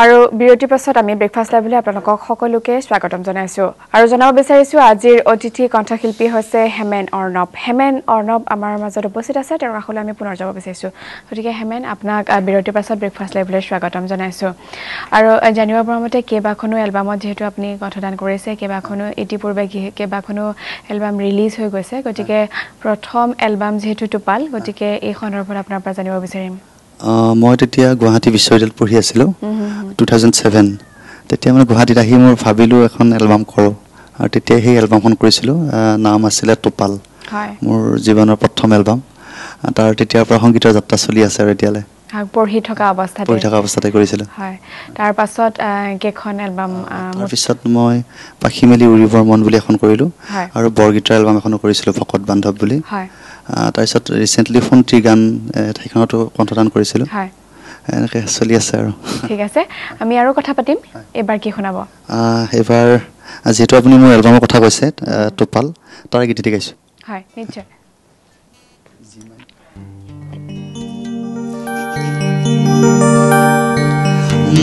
আৰু বিৰতি পাছত আমি ব্ৰেকফাষ্ট লাইভলৈ আপোনালোকক সকলোকে স্বাগতম জনাইছো আৰু জনাব বিচাৰিছো আজিৰ অতিথি কণ্ঠশিল্পী হৈছে হেমেন অৰ্ণৱ আমাৰ মাজত উপস্থিত আছে তেওঁৰ কাষলৈ আমি পুনৰ যাব বিচাৰিছো গতিকে হেমেন আপোনাক বিৰতি পাছত ব্ৰেকফাষ্ট লাইভলৈ স্বাগতম জনাইছো আৰু জানিব পৰা মতে কেইবাখনো এলবামত যেহেতু আপুনি কণ্ঠদান কৰিছে কেইবাখনো ইতিপূৰ্বে কেইবাখনো এলবাম ৰিলিজ হৈ গৈছে গতিকে প্ৰথম এলবাম যেহেতু টোপাল গতিকে এই সন্দৰ্ভত আপোনাৰ পৰা জানিব বিচাৰিম মই তেতিয়া গুৱাহাটী বিশ্ববিদ্যালয়ত পঢ়ি আছিলোঁ 2007 তেতিয়া মই গুৱাহাটীত আহি মই ভাবিলোঁ এখন এলবাম কৰোঁ আৰু তেতিয়া সেই এলবামখন কৰিছিলোঁ নাম আছিলে টোপাল মোৰ জীৱনৰ প্ৰথম এলবাম তাৰ তেতিয়াৰ পৰা সংগীতৰ যাত্ৰা চলি আছে আৰু এতিয়ালৈ পঢ়ি থকা অৱস্থাতে কৰিছিলোঁ হয় তাৰ পাছত কেখন এলবাম তাৰপিছত মই পাখি মেলি উৰিবৰ মন বুলি এখন কৰিলোঁ আৰু বৰগীতৰ এলবাম এখনো কৰিছিলোঁ ভকত বান্ধৱ বুলি তাৰপিছত ৰিচেণ্টলি ফোনটি গান ঠাইখনতো কণ্ঠদান কৰিছিলোঁ এনেকৈ চলি আছে আৰু ঠিক আছে আমি আৰু কথা পাতিম এবাৰ কি শুনাব এবাৰ যেহেতু আপুনি মোৰ এলবামৰ কথা কৈছে টোপাল তাৰ গীতটি গাইছোঁ হয় নিশ্চয়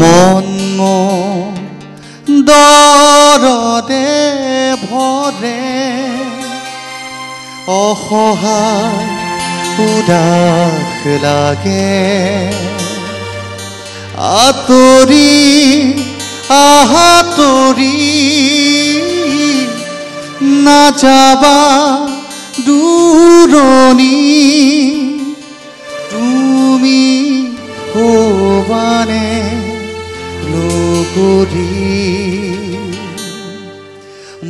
মন দৰদে ভৰে অসহায় উদাস লাগে আঁতৰি নাযাবা দূৰণি তুমি হবানে লগৰী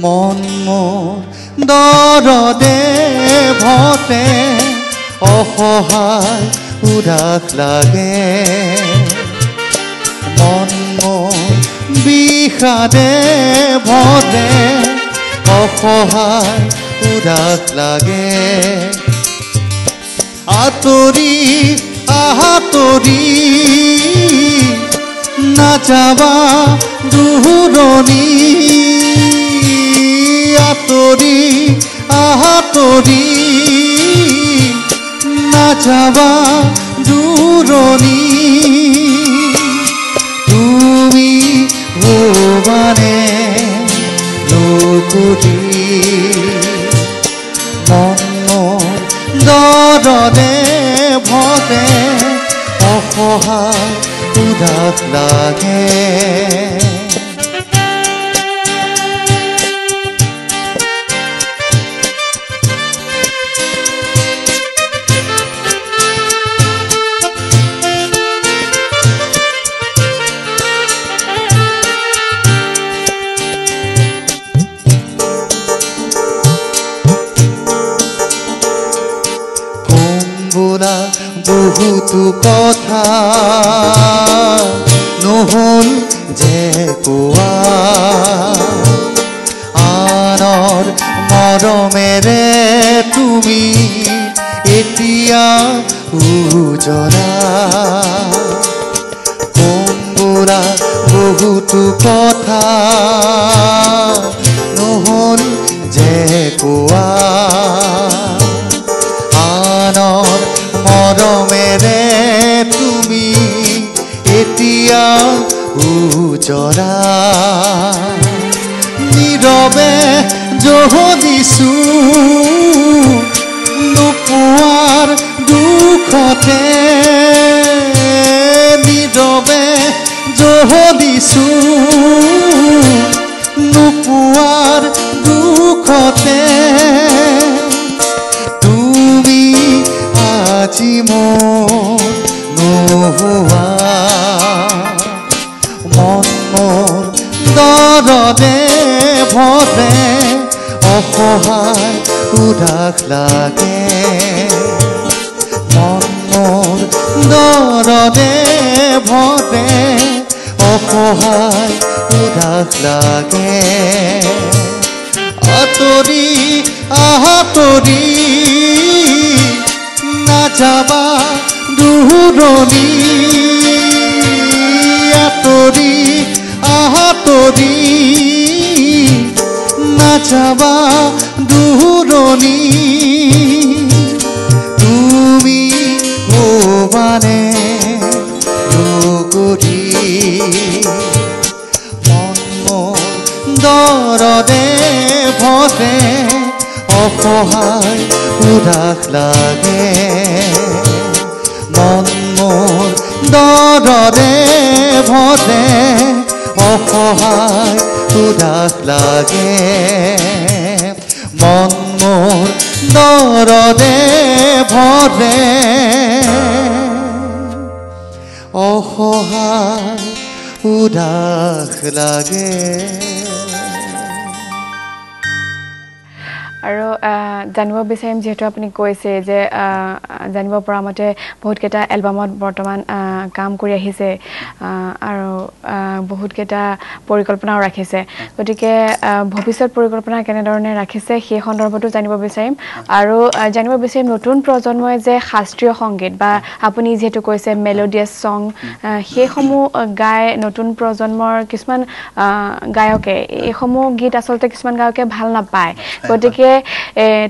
মন দৰদে ভৰে অসহায় উদাস লাগে মন বিষাদে ভৰে অসহায় উদাস লাগে আঁতৰি নাযাবা দূৰণি আঁতৰি নাযাবা দূৰণি তুমি হবানে লগৰী মন দৰদে ভৰে অসহায় উদাস লাগে বহুতো কথা নহল যে কোৱা আনৰ মৰমেৰে তুমি এতিয়া উজলা কম্বুৰা বহুতো কথা নহল যে কোৱা আনৰ মৰমেৰে তুমি এতিয়া উজৰা নীৰৱে জহদিছো নোপোৱাৰ দুখতে নীৰৱে জহদিছো নোপোৱাৰ দুখতে আজি মোৰ নোহোৱা মন দৰদে ভৰে অসহায় উদাস লাগে মন দৰদে ভৰে অসহায় উদাস লাগে আঁতৰি নাযাবা দূৰণি আঁতৰি নাযাবা দূৰণি তুমি হবানে লগৰী দৰদে ভৰে অসহায় উদাস লাগে মন মোৰ দৰদে ভৰে অসহায় উদাস লাগে মন মোৰ দৰদে ভৰে অসহায় উদাস লাগে আৰু জানিব বিচাৰিম যেহেতু আপুনি কৈছে যে জানিব পৰা মতে বহুতকেইটা এলবামত বৰ্তমান কাম কৰি আহিছে আৰু বহুতকেইটা পৰিকল্পনাও ৰাখিছে গতিকে ভৱিষ্যত পৰিকল্পনা কেনেধৰণে ৰাখিছে সেই সন্দৰ্ভতো জানিব বিচাৰিম আৰু জানিব বিচাৰিম নতুন প্ৰজন্মই যে শাস্ত্ৰীয় সংগীত বা আপুনি যেহেতু কৈছে মেলোডিয়াছ সং সেইসমূহ গাই নতুন প্ৰজন্মৰ কিছুমান গায়কে এইসমূহ গীত আচলতে কিছুমান গায়কে ভাল নাপায় গতিকে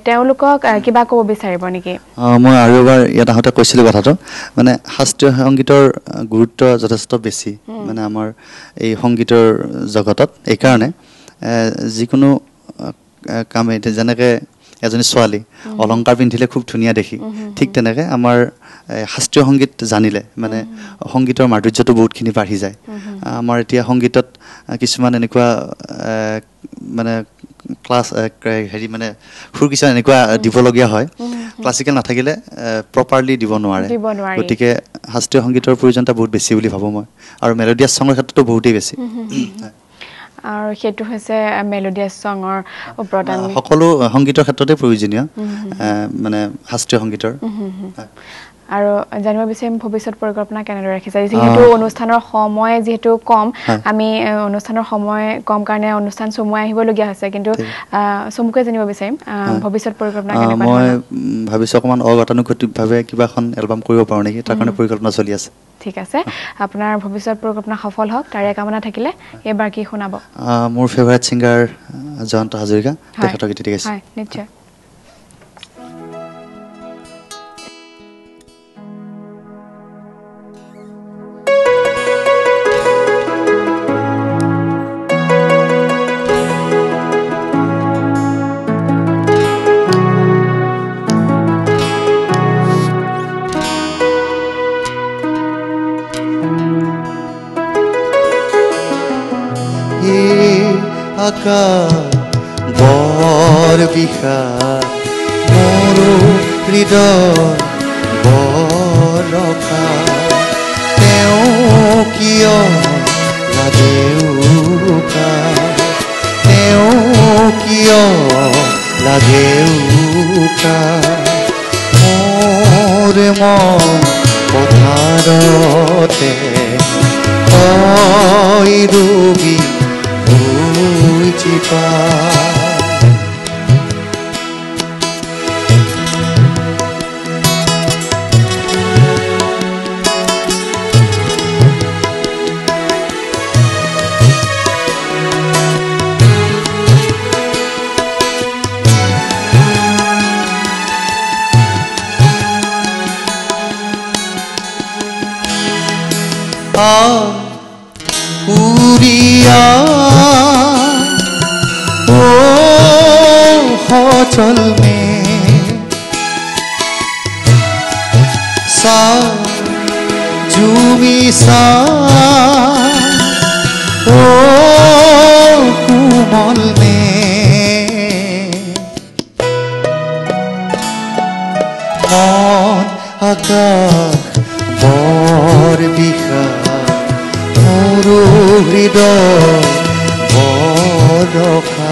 তেওঁলোকক কিবা ক'ব বিচাৰিব নেকি মই আৰু এবাৰ ইয়াত আহোঁতে কৈছিলোঁ কথাটো মানে শাস্ত্ৰীয় সংগীতৰ গুৰুত্ব যথেষ্ট বেছি মানে আমাৰ এই সংগীতৰ জগতত এইকাৰণে যিকোনো কামে যেনেকৈ এজনী ছোৱালী অলংকাৰ পিন্ধিলে খুব ধুনীয়া দেখি ঠিক তেনেকৈ আমাৰ শাস্ত্ৰীয় সংগীত জানিলে মানে সংগীতৰ মাধুৰ্যটো বহুতখিনি বাঢ়ি যায় আমাৰ এতিয়া সংগীতত কিছুমান এনেকুৱা মানে ক্লাছ হেৰি মানে সুৰ কিছুমান এনেকুৱা দিবলগীয়া হয় ক্লাছিকেল নাথাকিলে প্ৰপাৰলি দিব নোৱাৰে গতিকে শাস্ত্ৰীয় সংগীতৰ প্ৰয়োজনীয়তা বহুত বেছি বুলি ভাবোঁ মই আৰু মেলোডিয়াছ ছঙৰ ক্ষেত্ৰতো বহুতেই বেছি আৰু সেইটো হৈছে মেলোডিয়াছ ছঙৰ ওপৰত সকলো সংগীতৰ ক্ষেত্ৰতে প্ৰয়োজনীয় মানে শাস্ত্ৰীয় সংগীতৰ আৰু জানিব বিচাৰিম ভৱিষ্যত পৰিকল্পনা কেনেদৰে ৰাখিছে যিহেতু অনুষ্ঠানৰ সময় যিহেতু কম আমি অনুষ্ঠানৰ সময় কম কাৰণে অনুষ্ঠান চমুৱাই আহিবলগীয়া হৈছে কিন্তু চমুকৈ জানিব বিচাৰিম ভৱিষ্যত পৰিকল্পনা কেনেকুৱা মই ভাবিছোঁ অকণমান অগতানুগতিকভাৱে কিবা এখন এলবাম কৰিব পাৰোঁ নেকি তাৰ কাৰণে পৰিকল্পনা চলি আছে ঠিক আছে আপোনাৰ ভৱিষ্যত পৰিকল্পনা সফল হওক তাৰে কামনা থাকিলে এবাৰ কি শুনাব মোৰ ফেভাৰিট ছিংগাৰ জয়ন্ত হাজৰিকা তেখেতৰ গীত ঠিক আছে হয় নিশ্চয় বৰ বিষাদ মোৰো হৃদয় বৰষা তেওঁ কিয় লাগে উকা তেওঁ কিয় লাগে উকা মোৰ মন পথাৰতে তই ৰুবি চিপা উড়িয়া चल में सा जूमी सा ओ कुमल में मन आकाश बर बिखा मोर हृदय बरखा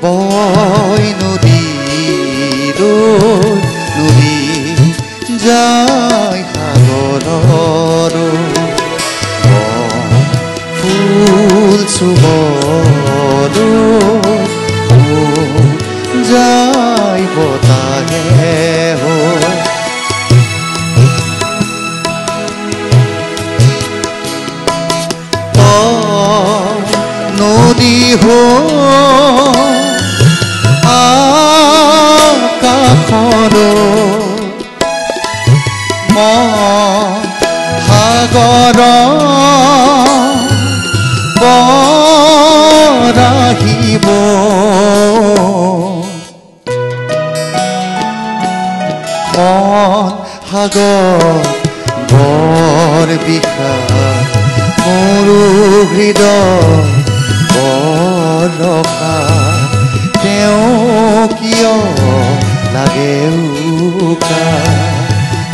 বয় নদী নদী যায় সাগৰৰ ফুল চুবৰ যায় বতাহে সাগৰ বৰ বিশাল মোৰো হৃদয় বৰ ৰসা তেওঁ কিয় লাগে উকা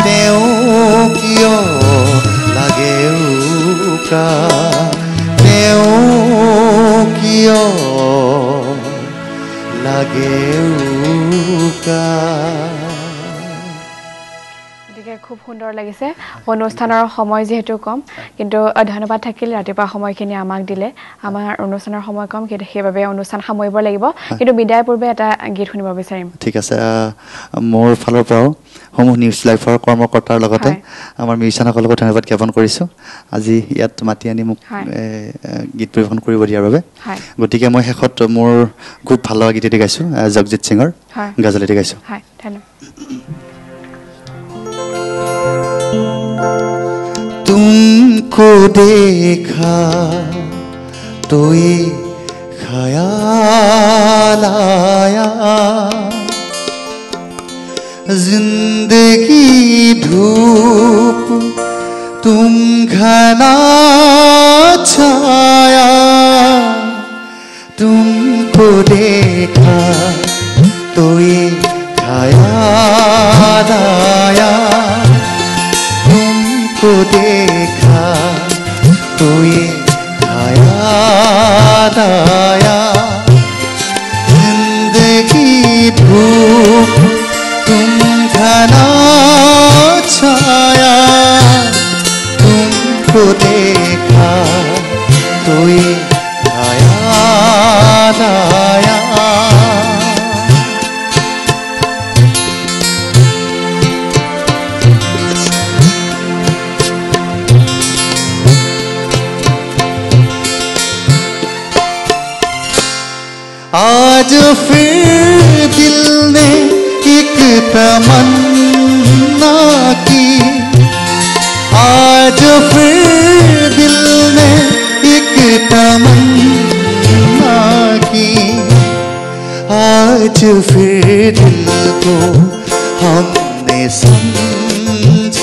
তেওঁ কিয় লাগে উকা তেওঁ কিয় লাগে উকা খুব সুন্দৰ লাগিছে অনুষ্ঠানৰ সময় যেহেতু কম কিন্তু ধন্যবাদ থাকিল ৰাতিপুৱা সময়খিনি আমাক দিলে আমাৰ অনুষ্ঠানৰ সময় কম কিন্তু সেইবাবে অনুষ্ঠান সামৰিব লাগিব কিন্তু বিদায় পূৰ্বে এটা গীত শুনিব বিচাৰিম ঠিক আছে মোৰ ফালৰ পৰাও সমূহ নিউজ লাইফৰ কৰ্মকৰ্তাৰ লগতে আমাৰ মিউজিচিয়ানসকলকো ধন্যবাদ জ্ঞাপন কৰিছোঁ আজি ইয়াত মাতি আনি মোক গীত পৰিৱেশন কৰিব দিয়াৰ বাবে গতিকে মই শেষত মোৰ খুব ভাল লগা গীত এটি গাইছোঁ জগজিৎ সিঙৰ গজল এটি গাইছোঁ तुमको देखा तो ये ख्याल आया जिंदगी धूप तुम घना छाया तुमको देखा तो ये ख्याल आया तुमको देखा तो ये ख्याल आया जिंदगी धूप तुम घना छाया तुमको देखा तो ये ख्याल आया आज फिर दिल ने एक तमन्ना की आज फिर दिल ने एक तमन्ना की आज फिर दिल को हमने समझाया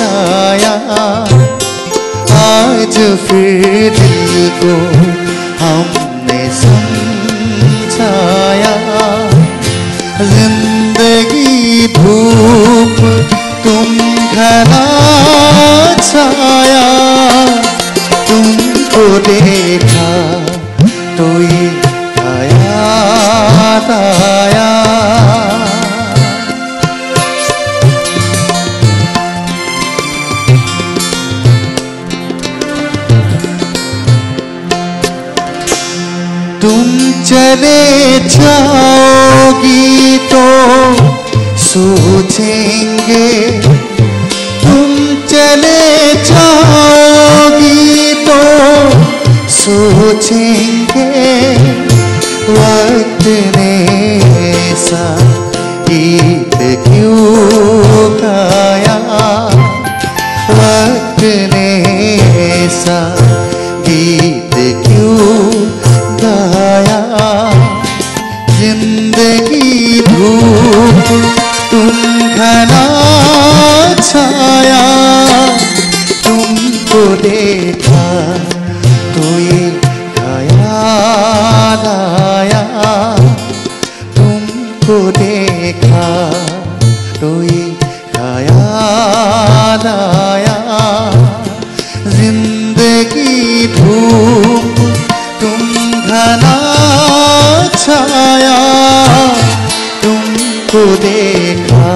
आज फिर दिल को हमने समझाया जिंदगी धूप तुम घना छाया तुमको देखा तो ये ख्याल आया तुम चले जाओगी तो सोचेंगे तुम चले जाओगी तो सोचेंगे वक्त ने ऐसा गीत क्यों गाया वक्त ने ऐसा गीत क्यों गाया जिंदगी धूप तुम घना छाया तुमको देखा तो ये ख्याल आया तुमको देखा तो ये ख्याल आया जिंदगी धूप तुम घना छाया तुमको देखा